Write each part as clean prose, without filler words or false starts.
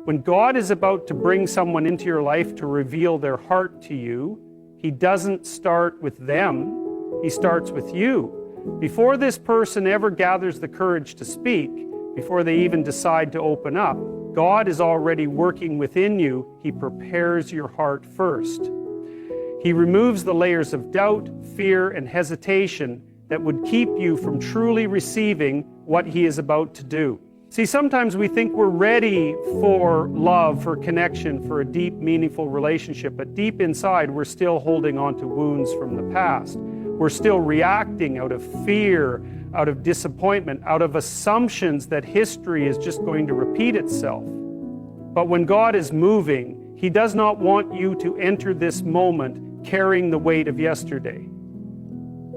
When God is about to bring someone into your life to reveal their heart to you, He doesn't start with them, He starts with you. Before this person ever gathers the courage to speak, before they even decide to open up, God is already working within you. He prepares your heart first. He removes the layers of doubt, fear, and hesitation that would keep you from truly receiving what He is about to do. See, sometimes we think we're ready for love, for connection, for a deep, meaningful relationship, but deep inside, we're still holding on to wounds from the past. We're still reacting out of fear, out of disappointment, out of assumptions that history is just going to repeat itself. But when God is moving, He does not want you to enter this moment carrying the weight of yesterday.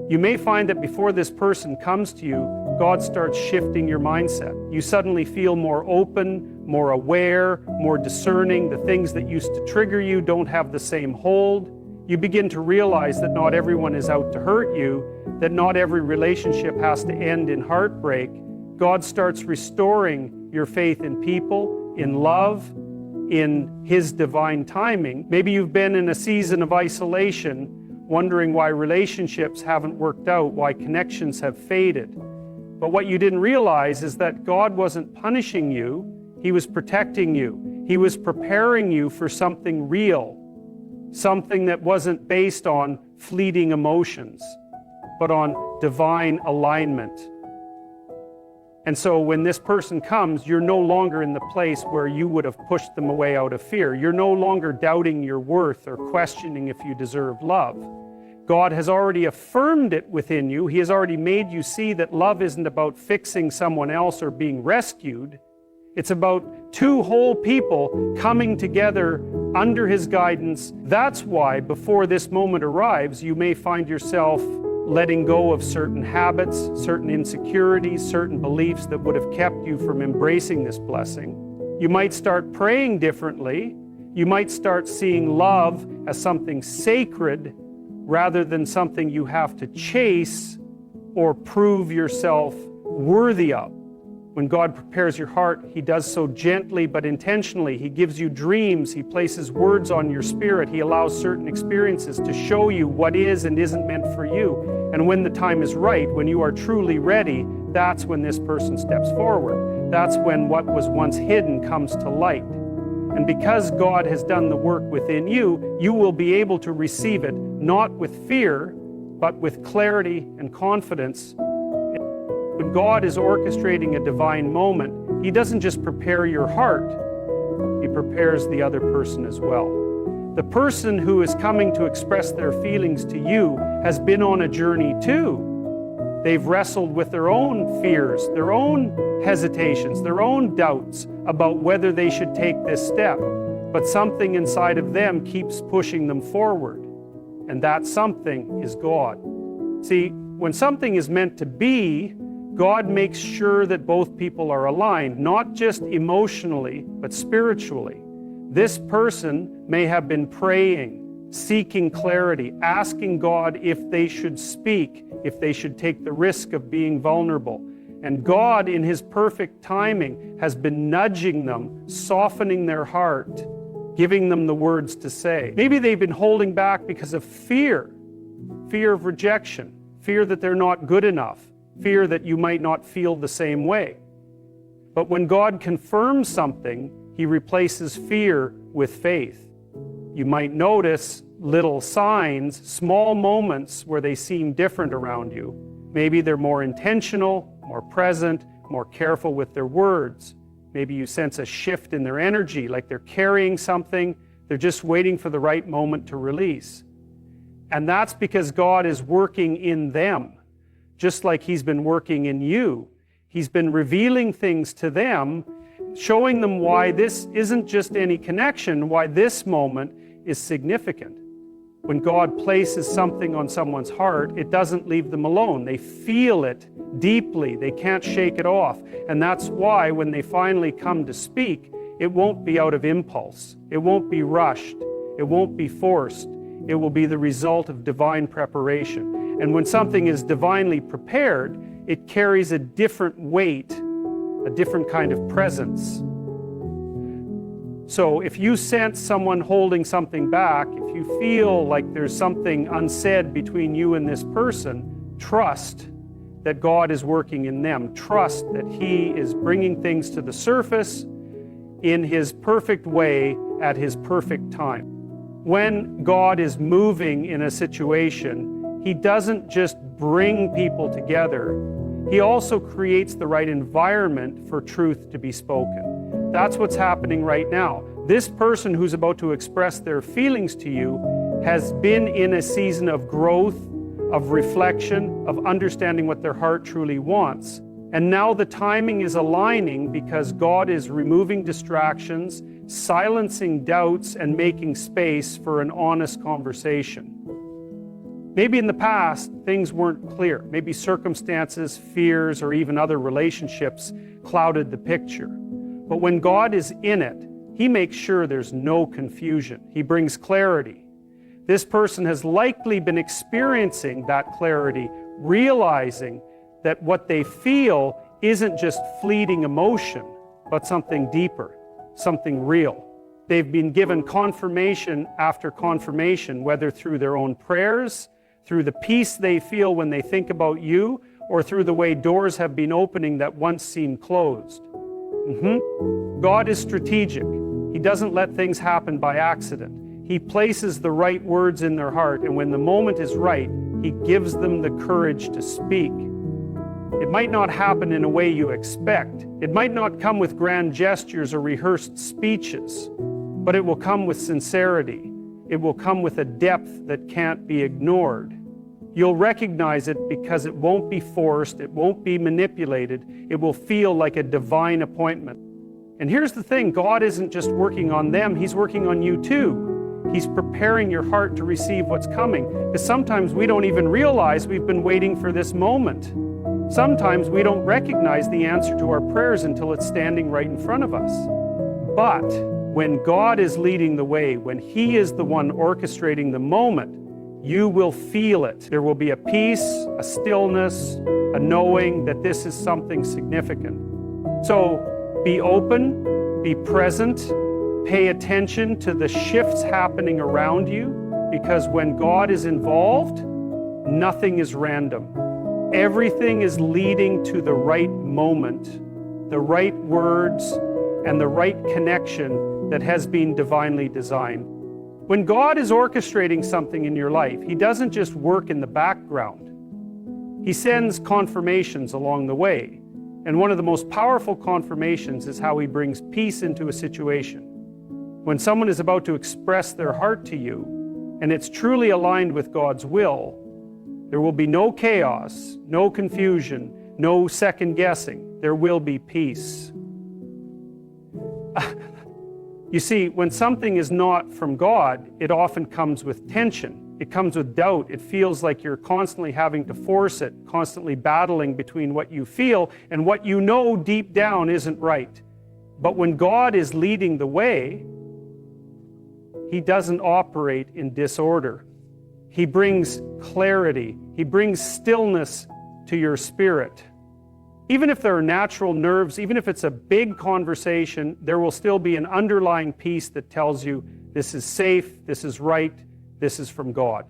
You may find that before this person comes to you, God starts shifting your mindset. You suddenly feel more open, more aware, more discerning. The things that used to trigger you don't have the same hold. You begin to realize that not everyone is out to hurt you, that not every relationship has to end in heartbreak. God starts restoring your faith in people, in love, in His divine timing. Maybe you've been in a season of isolation, wondering why relationships haven't worked out, why connections have faded. But what you didn't realize is that God wasn't punishing you, He was protecting you. He was preparing you for something real, something that wasn't based on fleeting emotions, but on divine alignment. And so when this person comes, you're no longer in the place where you would have pushed them away out of fear. You're no longer doubting your worth or questioning if you deserve love. God has already affirmed it within you. He has already made you see that love isn't about fixing someone else or being rescued. It's about two whole people coming together under His guidance. That's why before this moment arrives, you may find yourself letting go of certain habits, certain insecurities, certain beliefs that would have kept you from embracing this blessing. You might start praying differently. You might start seeing love as something sacred rather than something you have to chase or prove yourself worthy of. When God prepares your heart, He does so gently but intentionally. He gives you dreams. He places words on your spirit. He allows certain experiences to show you what is and isn't meant for you. And when the time is right, when you are truly ready, that's when this person steps forward. That's when what was once hidden comes to light. And because God has done the work within you, you will be able to receive it, not with fear, but with clarity and confidence. When God is orchestrating a divine moment, He doesn't just prepare your heart, He prepares the other person as well. The person who is coming to express their feelings to you has been on a journey too. They've wrestled with their own fears, their own hesitations, their own doubts about whether they should take this step. But something inside of them keeps pushing them forward. And that something is God. See, when something is meant to be, God makes sure that both people are aligned, not just emotionally, but spiritually. This person may have been praying, seeking clarity, asking God if they should speak, if they should take the risk of being vulnerable. And God, in His perfect timing, has been nudging them, softening their heart, giving them the words to say. Maybe they've been holding back because of fear of rejection, fear that they're not good enough, fear that you might not feel the same way. But when God confirms something, He replaces fear with faith. You might notice little signs, small moments where they seem different around you. Maybe they're more intentional, more present, more careful with their words. Maybe you sense a shift in their energy, like they're carrying something, they're just waiting for the right moment to release. And that's because God is working in them, just like He's been working in you. He's been revealing things to them, showing them why this isn't just any connection, why this moment is significant. When God places something on someone's heart, it doesn't leave them alone. They feel it deeply. They can't shake it off. And that's why when they finally come to speak, it won't be out of impulse. It won't be rushed. It won't be forced. It will be the result of divine preparation. And when something is divinely prepared, it carries a different weight, a different kind of presence. So if you sense someone holding something back, if you feel like there's something unsaid between you and this person, trust that God is working in them. Trust that He is bringing things to the surface in His perfect way at His perfect time. When God is moving in a situation, He doesn't just bring people together. He also creates the right environment for truth to be spoken. That's what's happening right now. This person who's about to express their feelings to you has been in a season of growth, of reflection, of understanding what their heart truly wants. And now the timing is aligning because God is removing distractions, silencing doubts, and making space for an honest conversation. Maybe in the past, things weren't clear. Maybe circumstances, fears, or even other relationships clouded the picture. But when God is in it, He makes sure there's no confusion. He brings clarity. This person has likely been experiencing that clarity, realizing that what they feel isn't just fleeting emotion, but something deeper, something real. They've been given confirmation after confirmation, whether through their own prayers, through the peace they feel when they think about you, or through the way doors have been opening that once seemed closed. God is strategic. He doesn't let things happen by accident. He places the right words in their heart, and when the moment is right, He gives them the courage to speak. It might not happen in a way you expect. It might not come with grand gestures or rehearsed speeches, but it will come with sincerity. It will come with a depth that can't be ignored. You'll recognize it because it won't be forced, it won't be manipulated, it will feel like a divine appointment. And here's the thing, God isn't just working on them, He's working on you too. He's preparing your heart to receive what's coming. Because sometimes we don't even realize we've been waiting for this moment. Sometimes we don't recognize the answer to our prayers until it's standing right in front of us. But when God is leading the way, when He is the one orchestrating the moment, you will feel it. There will be a peace, a stillness, a knowing that this is something significant. So be open, be present, pay attention to the shifts happening around you, because when God is involved, nothing is random. Everything is leading to the right moment, the right words, and the right connection that has been divinely designed. When God is orchestrating something in your life, He doesn't just work in the background. He sends confirmations along the way. And one of the most powerful confirmations is how He brings peace into a situation. When someone is about to express their heart to you, and it's truly aligned with God's will, there will be no chaos, no confusion, no second guessing. There will be peace. You see, when something is not from God, it often comes with tension. It comes with doubt. It feels like you're constantly having to force it, constantly battling between what you feel and what you know deep down isn't right. But when God is leading the way, He doesn't operate in disorder. He brings clarity. He brings stillness to your spirit. Even if there are natural nerves, even if it's a big conversation, there will still be an underlying peace that tells you this is safe, this is right, this is from God.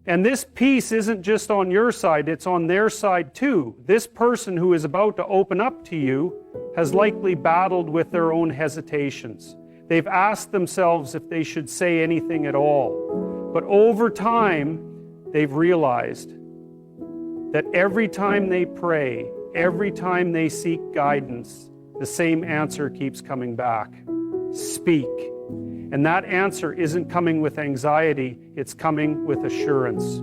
And this peace isn't just on your side, it's on their side too. This person who is about to open up to you has likely battled with their own hesitations. They've asked themselves if they should say anything at all. But over time, they've realized that every time they pray, every time they seek guidance, the same answer keeps coming back. Speak. And that answer isn't coming with anxiety, it's coming with assurance.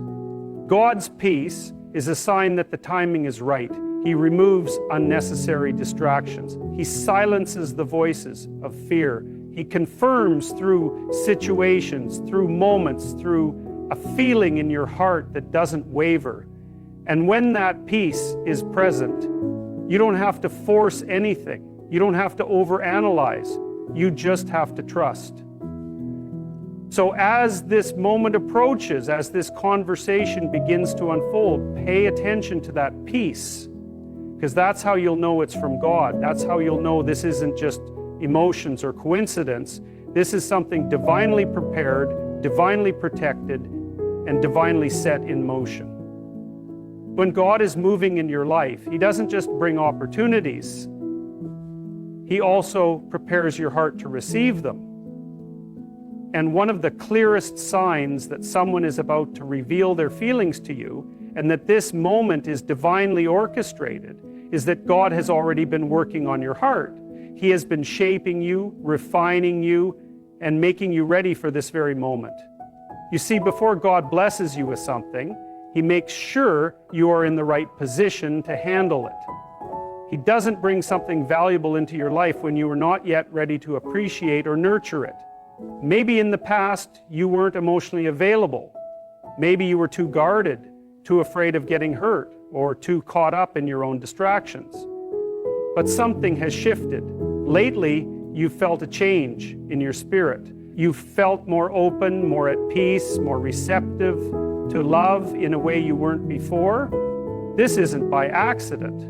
God's peace is a sign that the timing is right. He removes unnecessary distractions. He silences the voices of fear. He confirms through situations, through moments, through a feeling in your heart that doesn't waver. And when that peace is present, you don't have to force anything. You don't have to overanalyze. You just have to trust. So as this moment approaches, as this conversation begins to unfold, pay attention to that peace, because that's how you'll know it's from God. That's how you'll know this isn't just emotions, or coincidence. This is something divinely prepared, divinely protected, and divinely set in motion. When God is moving in your life, He doesn't just bring opportunities, He also prepares your heart to receive them. And one of the clearest signs that someone is about to reveal their feelings to you, and that this moment is divinely orchestrated, is that God has already been working on your heart. He has been shaping you, refining you, and making you ready for this very moment. You see, before God blesses you with something, He makes sure you are in the right position to handle it. He doesn't bring something valuable into your life when you are not yet ready to appreciate or nurture it. Maybe in the past you weren't emotionally available. Maybe you were too guarded, too afraid of getting hurt, or too caught up in your own distractions. But something has shifted. Lately, you've felt a change in your spirit. You've felt more open, more at peace, more receptive to love in a way you weren't before. This isn't by accident.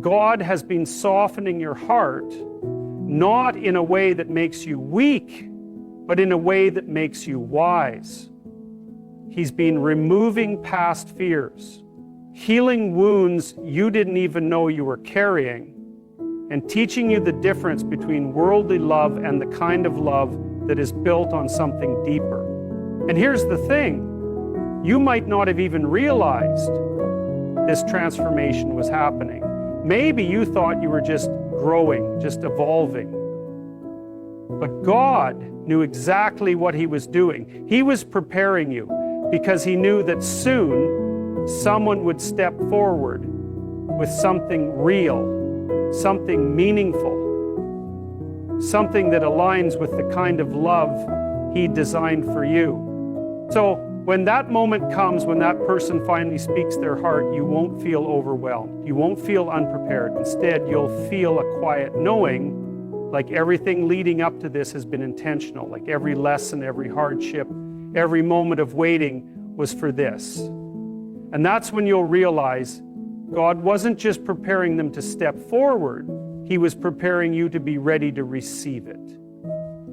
God has been softening your heart, not in a way that makes you weak, but in a way that makes you wise. He's been removing past fears, healing wounds you didn't even know you were carrying, and teaching you the difference between worldly love and the kind of love that is built on something deeper. And here's the thing, you might not have even realized this transformation was happening. Maybe you thought you were just growing, just evolving. But God knew exactly what He was doing. He was preparing you because He knew that soon someone would step forward with something real, something meaningful, something that aligns with the kind of love He designed for you. So when that moment comes, when that person finally speaks their heart, you won't feel overwhelmed. You won't feel unprepared. Instead, you'll feel a quiet knowing, like everything leading up to this has been intentional, like every lesson, every hardship, every moment of waiting was for this. And that's when you'll realize God wasn't just preparing them to step forward, He was preparing you to be ready to receive it.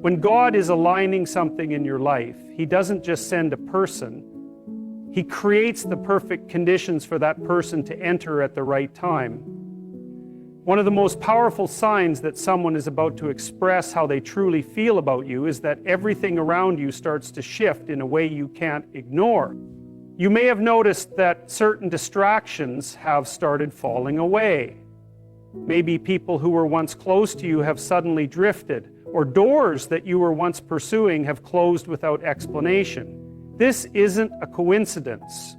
When God is aligning something in your life, He doesn't just send a person, He creates the perfect conditions for that person to enter at the right time. One of the most powerful signs that someone is about to express how they truly feel about you is that everything around you starts to shift in a way you can't ignore. You may have noticed that certain distractions have started falling away. Maybe people who were once close to you have suddenly drifted, or doors that you were once pursuing have closed without explanation. This isn't a coincidence.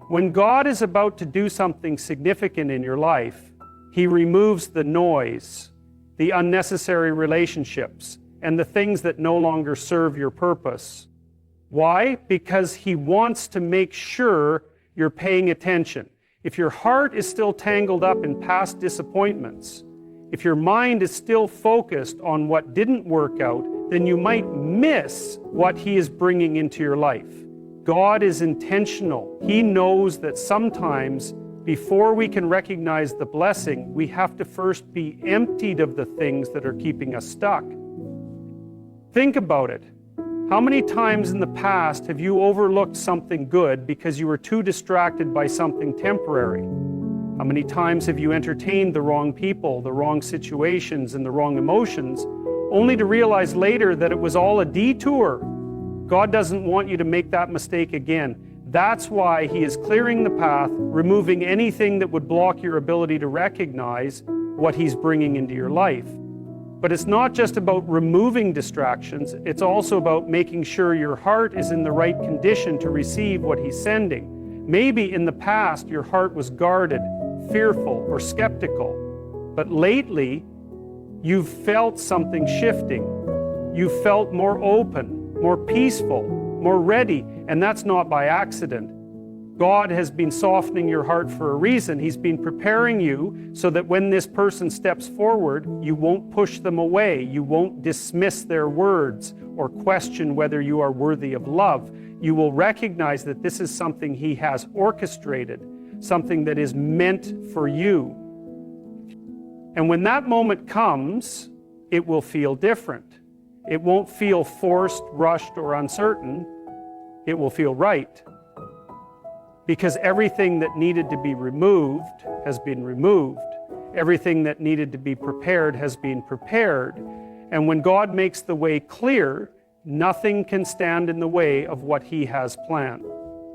When God is about to do something significant in your life, He removes the noise, the unnecessary relationships, and the things that no longer serve your purpose. Why? Because He wants to make sure you're paying attention. If your heart is still tangled up in past disappointments, if your mind is still focused on what didn't work out, then you might miss what He is bringing into your life. God is intentional. He knows that sometimes, before we can recognize the blessing, we have to first be emptied of the things that are keeping us stuck. Think about it. How many times in the past have you overlooked something good because you were too distracted by something temporary? How many times have you entertained the wrong people, the wrong situations, and the wrong emotions, only to realize later that it was all a detour? God doesn't want you to make that mistake again. That's why He is clearing the path, removing anything that would block your ability to recognize what He's bringing into your life. But it's not just about removing distractions, it's also about making sure your heart is in the right condition to receive what He's sending. Maybe in the past your heart was guarded, fearful, or skeptical, but lately you've felt something shifting. You've felt more open, more peaceful, more ready, and that's not by accident. God has been softening your heart for a reason. He's been preparing you so that when this person steps forward, you won't push them away. You won't dismiss their words or question whether you are worthy of love. You will recognize that this is something He has orchestrated, something that is meant for you. And when that moment comes, it will feel different. It won't feel forced, rushed, or uncertain. It will feel right. Because everything that needed to be removed has been removed. Everything that needed to be prepared has been prepared. And when God makes the way clear, nothing can stand in the way of what He has planned.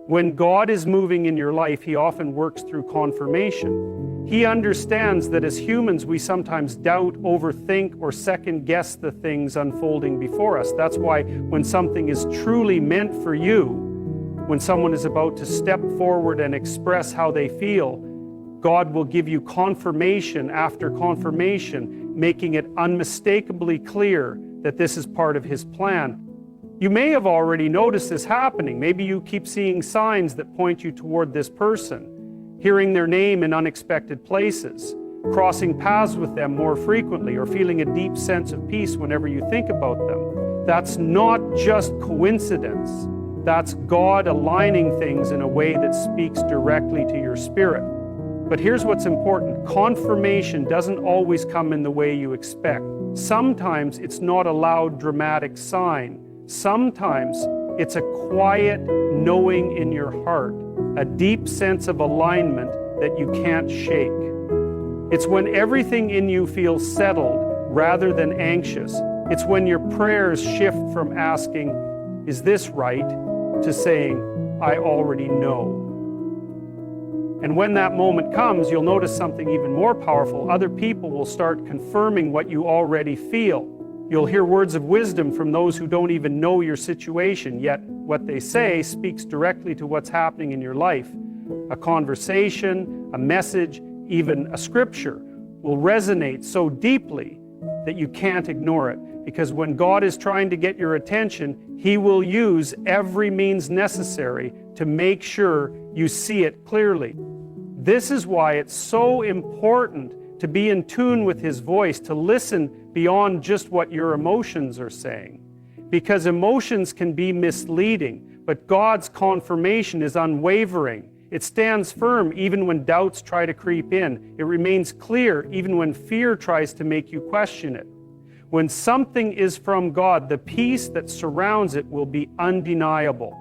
When God is moving in your life, He often works through confirmation. He understands that as humans, we sometimes doubt, overthink, or second-guess the things unfolding before us. That's why when something is truly meant for you, when someone is about to step forward and express how they feel, God will give you confirmation after confirmation, making it unmistakably clear that this is part of His plan. You may have already noticed this happening. Maybe you keep seeing signs that point you toward this person, hearing their name in unexpected places, crossing paths with them more frequently, or feeling a deep sense of peace whenever you think about them. That's not just coincidence. That's God aligning things in a way that speaks directly to your spirit. But here's what's important. Confirmation doesn't always come in the way you expect. Sometimes it's not a loud, dramatic sign. Sometimes it's a quiet knowing in your heart, a deep sense of alignment that you can't shake. It's when everything in you feels settled rather than anxious. It's when your prayers shift from asking, "Is this right?" to saying, "I already know." And when that moment comes, you'll notice something even more powerful. Other people will start confirming what you already feel. You'll hear words of wisdom from those who don't even know your situation, yet what they say speaks directly to what's happening in your life. A conversation, a message, even a scripture will resonate so deeply that you can't ignore it. Because when God is trying to get your attention, He will use every means necessary to make sure you see it clearly. This is why it's so important to be in tune with His voice, to listen beyond just what your emotions are saying. Because emotions can be misleading, but God's confirmation is unwavering. It stands firm even when doubts try to creep in. It remains clear even when fear tries to make you question it. When something is from God, the peace that surrounds it will be undeniable.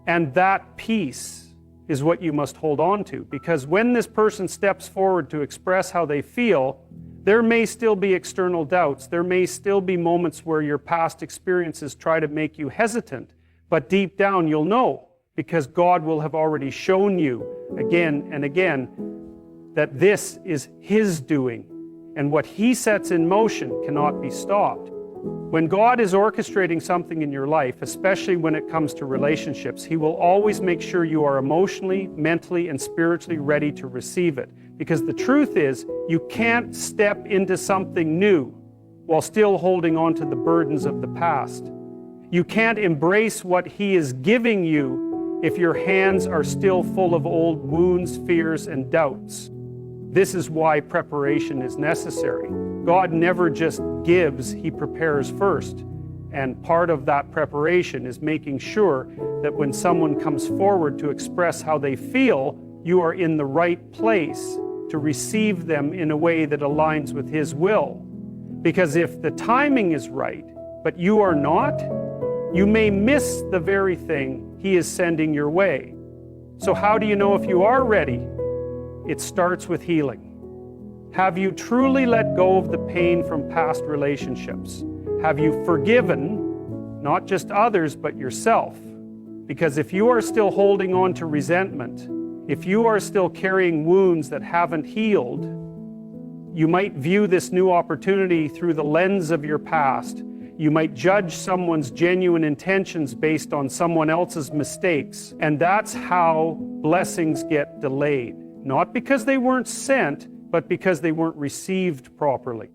And that peace is what you must hold on to, because when this person steps forward to express how they feel, there may still be external doubts. There may still be moments where your past experiences try to make you hesitant, but deep down you'll know, because God will have already shown you again and again that this is His doing, and what He sets in motion cannot be stopped. When God is orchestrating something in your life, especially when it comes to relationships, He will always make sure you are emotionally, mentally, and spiritually ready to receive it. Because the truth is, you can't step into something new while still holding on to the burdens of the past. You can't embrace what He is giving you if your hands are still full of old wounds, fears, and doubts. This is why preparation is necessary. God never just gives, He prepares first. And part of that preparation is making sure that when someone comes forward to express how they feel, you are in the right place to receive them in a way that aligns with His will. Because if the timing is right, but you are not, you may miss the very thing He is sending your way. So how do you know if you are ready? It starts with healing. Have you truly let go of the pain from past relationships? Have you forgiven, not just others, but yourself? Because if you are still holding on to resentment, if you are still carrying wounds that haven't healed, you might view this new opportunity through the lens of your past. You might judge someone's genuine intentions based on someone else's mistakes. And that's how blessings get delayed. Not because they weren't sent, but because they weren't received properly.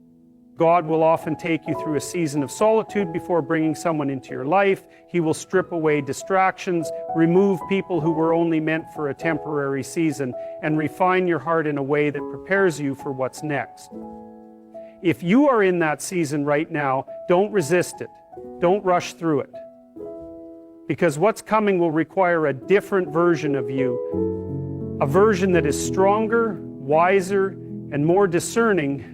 God will often take you through a season of solitude before bringing someone into your life. He will strip away distractions, remove people who were only meant for a temporary season, and refine your heart in a way that prepares you for what's next. If you are in that season right now, don't resist it. Don't rush through it. Because what's coming will require a different version of you, a version that is stronger, wiser, and more discerning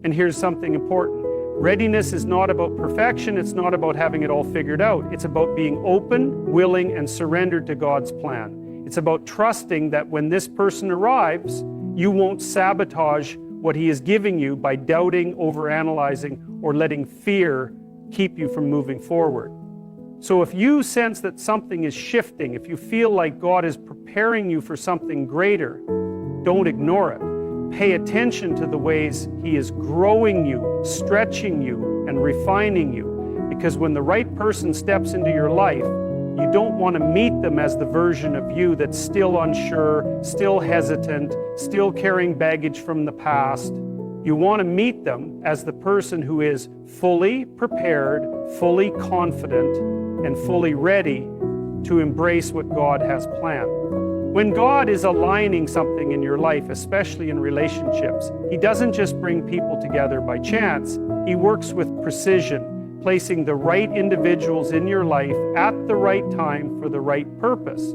And here's something important. Readiness is not about perfection. It's not about having it all figured out. It's about being open, willing, and surrendered to God's plan. It's about trusting that when this person arrives, you won't sabotage what He is giving you by doubting, overanalyzing, or letting fear keep you from moving forward. So if you sense that something is shifting, if you feel like God is preparing you for something greater, don't ignore it. Pay attention to the ways He is growing you, stretching you, and refining you. Because when the right person steps into your life, you don't want to meet them as the version of you that's still unsure, still hesitant, still carrying baggage from the past. You want to meet them as the person who is fully prepared, fully confident, and fully ready to embrace what God has planned. When God is aligning something in your life, especially in relationships, He doesn't just bring people together by chance. He works with precision, placing the right individuals in your life at the right time for the right purpose.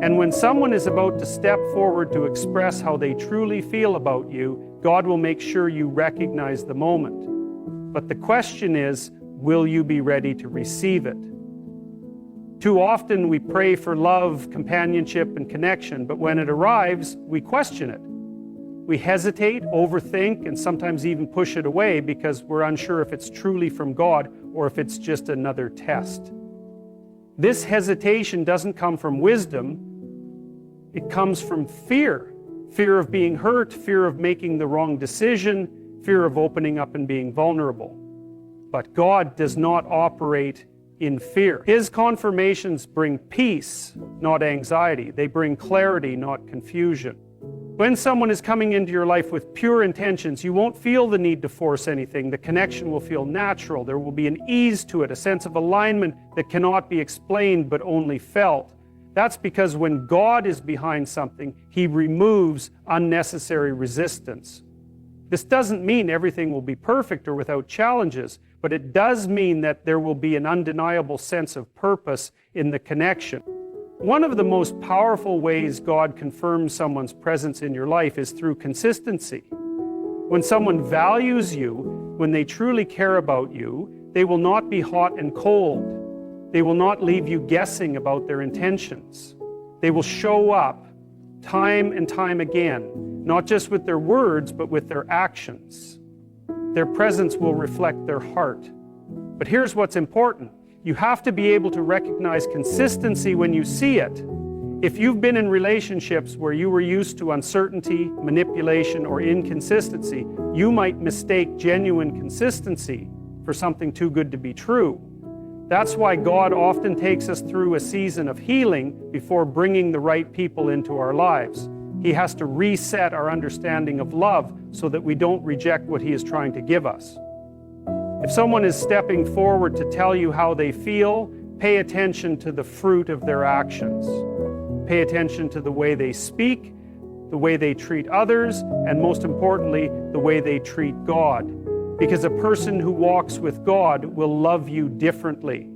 And when someone is about to step forward to express how they truly feel about you, God will make sure you recognize the moment. But the question is, will you be ready to receive it? Too often we pray for love, companionship, and connection, but when it arrives, we question it. We hesitate, overthink, and sometimes even push it away because we're unsure if it's truly from God or if it's just another test. This hesitation doesn't come from wisdom. It comes from fear. Fear of being hurt, fear of making the wrong decision, fear of opening up and being vulnerable. But God does not operate in fear. His confirmations bring peace, not anxiety. They bring clarity, not confusion. When someone is coming into your life with pure intentions, you won't feel the need to force anything. The connection will feel natural. There will be an ease to it, a sense of alignment that cannot be explained but only felt. That's because when God is behind something, He removes unnecessary resistance. This doesn't mean everything will be perfect or without challenges, but it does mean that there will be an undeniable sense of purpose in the connection. One of the most powerful ways God confirms someone's presence in your life is through consistency. When someone values you, when they truly care about you, they will not be hot and cold. They will not leave you guessing about their intentions. They will show up time and time again, not just with their words, but with their actions. Their presence will reflect their heart. But here's what's important. You have to be able to recognize consistency when you see it. If you've been in relationships where you were used to uncertainty, manipulation, or inconsistency, you might mistake genuine consistency for something too good to be true. That's why God often takes us through a season of healing before bringing the right people into our lives. He has to reset our understanding of love so that we don't reject what He is trying to give us. If someone is stepping forward to tell you how they feel, pay attention to the fruit of their actions. Pay attention to the way they speak, the way they treat others, and most importantly, the way they treat God. Because a person who walks with God will love you differently.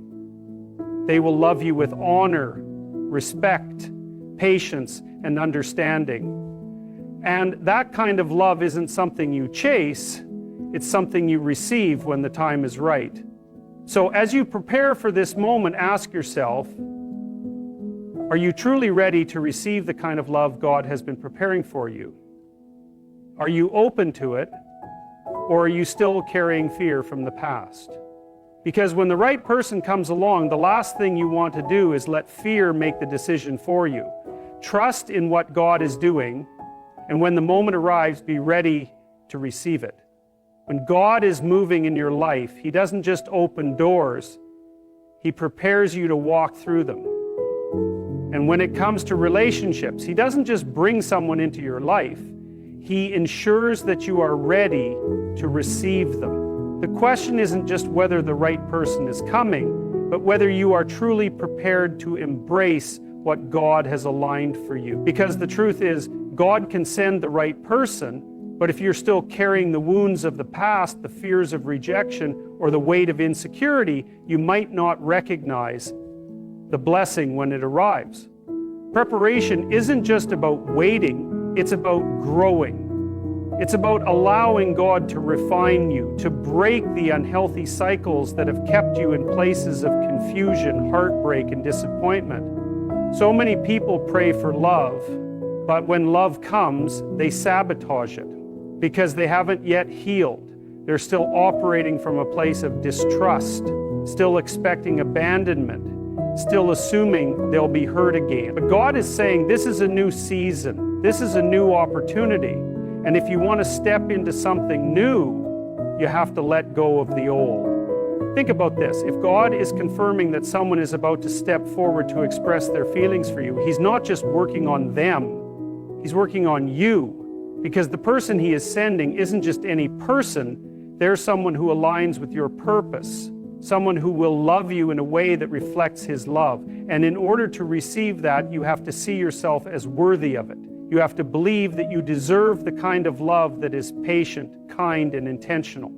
They will love you with honor, respect, patience, and understanding. And that kind of love isn't something you chase, it's something you receive when the time is right. So as you prepare for this moment, ask yourself, are you truly ready to receive the kind of love God has been preparing for you? Are you open to it, or are you still carrying fear from the past? Because when the right person comes along, the last thing you want to do is let fear make the decision for you. Trust in what God is doing, and when the moment arrives, be ready to receive it. When God is moving in your life, He doesn't just open doors, He prepares you to walk through them. And when it comes to relationships, He doesn't just bring someone into your life, He ensures that you are ready to receive them. The question isn't just whether the right person is coming, but whether you are truly prepared to embrace what God has aligned for you. Because the truth is, God can send the right person, but if you're still carrying the wounds of the past, the fears of rejection, or the weight of insecurity, you might not recognize the blessing when it arrives. Preparation isn't just about waiting, it's about growing. It's about allowing God to refine you, to break the unhealthy cycles that have kept you in places of confusion, heartbreak, and disappointment. So many people pray for love, but when love comes, they sabotage it because they haven't yet healed. They're still operating from a place of distrust, still expecting abandonment, still assuming they'll be hurt again. But God is saying this is a new season. This is a new opportunity. And if you want to step into something new, you have to let go of the old. Think about this. If God is confirming that someone is about to step forward to express their feelings for you, He's not just working on them, He's working on you. Because the person He is sending isn't just any person, they're someone who aligns with your purpose, someone who will love you in a way that reflects His love. And in order to receive that, you have to see yourself as worthy of it. You have to believe that you deserve the kind of love that is patient, kind, and intentional.